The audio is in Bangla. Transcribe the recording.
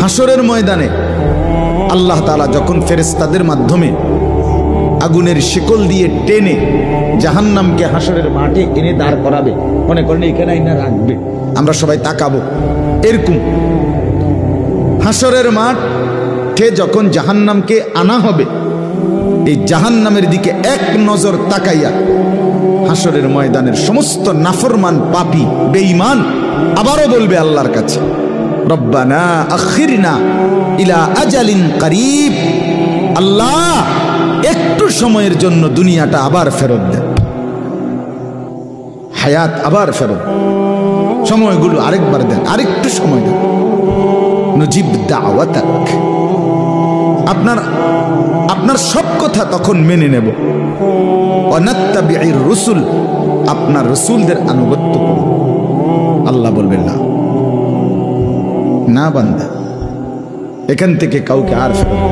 হাসরের ময়দানে আল্লাহ তাআলা যখন ফেরেশতাদের মাধ্যমে আগুনের শিকল দিয়ে টেনে জাহান্নামকে হাসরের মাঠে এনে দাঁড় করাবে, মনে করেন এখানে এনে রাখবে, আমরা সবাই তাকাবো, এরকম হাসরের মাঠে যখন জাহান্নামকে আনা হবে, এই জাহান্নামের দিকে এক নজর তাকাইয়া হাসরের ময়দানের সমস্ত নাফরমান পাপী বেঈমান আবারও বলবে আল্লাহর কাছে, রব্বানা আখিরনা ইলা আজালিন করিব, আল্লাহ একটু সময়ের জন্য দুনিয়াটা আবার ফেরত দেন, হায়াত আবার ফেরত, সময়গুলো আরেকবার দেন, আরেকটু সময় দেন, নজিব দাওয়াতাক, আপনার সব কথা তখন মেনে নেব, ওয়ানাত্তাবিউর রুসুল, আপনার রসুলদের আনুগত্য করব। আল্লাহ বলবেন না, না বান্দা, এখান থেকে কাউকে আর ফেরত